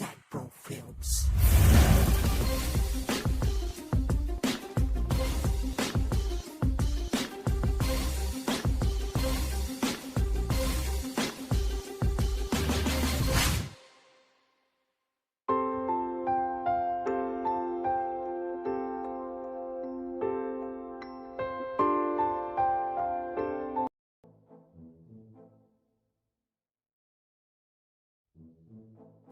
Sagpro Films.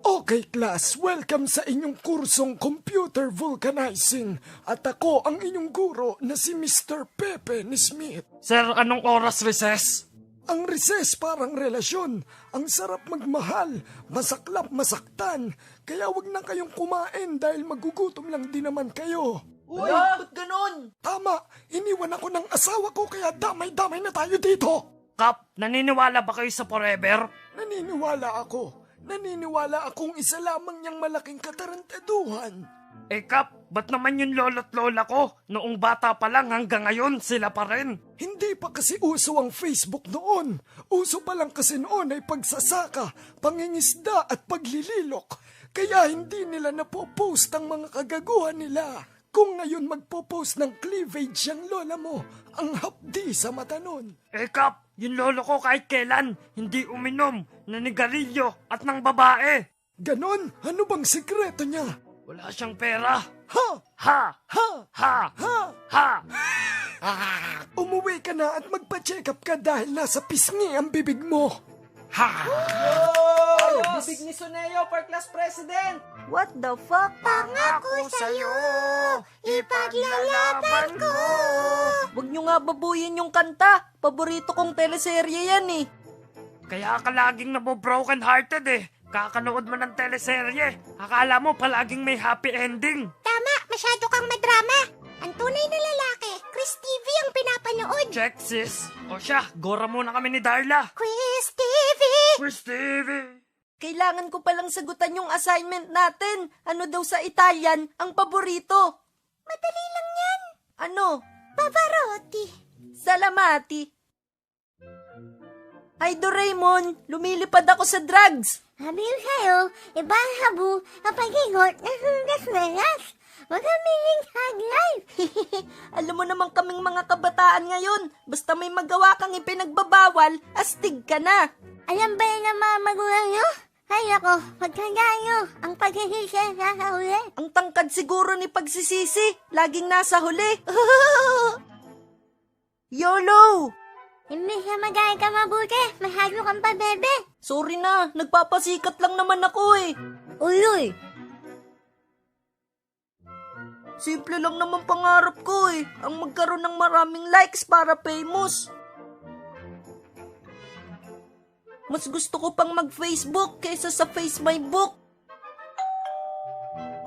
Okay class, welcome sa inyong kursong Computer Vulcanizing at ako ang inyong guro na si Mr. Pepe ni Smith. Sir, anong oras recess? Ang recess parang relasyon, ang sarap magmahal, masaklap masaktan, kaya wag na kayong kumain dahil magugutom lang din naman kayo. Uy, ba't ganun? Tama, iniwan ako ng asawa ko kaya damay-damay na tayo dito. Kap, naniniwala ba kayo sa forever? Naniniwala akong isa lamang niyang malaking katarantaduhan. Eh Kap, ba't naman yung lolo't lola ko? Noong bata pa lang hanggang ngayon sila pa rin. Hindi pa kasi uso ang Facebook noon. Uso pa lang kasi noon ay pagsasaka, pangingisda at paglililok. Kaya hindi nila napopost ang mga kagaguhan nila. Kung ngayon magpo-post ng cleavage ang lola mo, ang hapdi sa mata nun. Eh Kap, yung lolo ko kahit kailan hindi uminom, nanigarilyo at ng babae. Ganon? Ano bang sikreto niya? Wala siyang pera. Ha! Ha! Ha! Ha! Ha! Ha! Umuwi ka na at magpa-check up ka dahil nasa pisngi ang bibig mo. Ha! Bibig ni Suneo for class president! What the fuck? Pangako sa'yo, ipaglalaban ko. Huwag nyo nga babuyin yung kanta. Paborito kong teleserye yan eh. Kaya ka laging nabobroken hearted eh. Kakanood mo ng teleserye. Akala mo palaging may happy ending. Tama, masyado kang madrama. Ang tunay na lalaki, Chris TV ang pinapanood. Check sis. O siya, gora muna kami ni Darla. Chris TV! Chris TV. Kailangan ko palang sagutan yung assignment natin. Ano daw sa Italian ang paborito? Madali lang yan. Ano? Pavarotti. Salamati. Ay Doraemon, lumilipad ako sa drugs. Sabi ko sa'yo, iba ang habu ang pag-ingot na sundas-melas. Magamiling hag life. Alam mo naman kaming mga kabataan ngayon, basta may magawa kang ipinagbabawal, astig ka na. Alam ba yan ang mga magulang nyo? Ay ako, pagkandaan nyo, ang pagsisisi nasa huli. Ang tangkad siguro ni pagsisisi, laging nasa huli. YOLO! Imbis na mag-aaral ka mabuti, masyado kang pabebe. Sorry na, nagpapasikat lang naman ako eh. Uy! Simple lang naman pangarap ko eh, ang magkaroon ng maraming likes para famous. Mas gusto ko pang mag-Facebook kaysa sa Face My Book.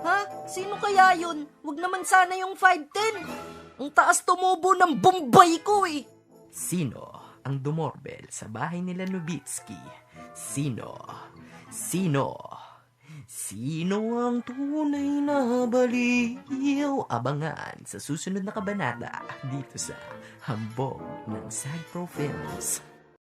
Ha? Sino kaya yun? Wag naman sana yung 5'10". Ang taas tumubo ng Bombay ko eh. Sino ang dumorbel sa bahay nila Lubitsky? Sino? Sino ang tunay na baliw? Abangan sa susunod na kabanata dito sa Hambog ng Sagpro Films.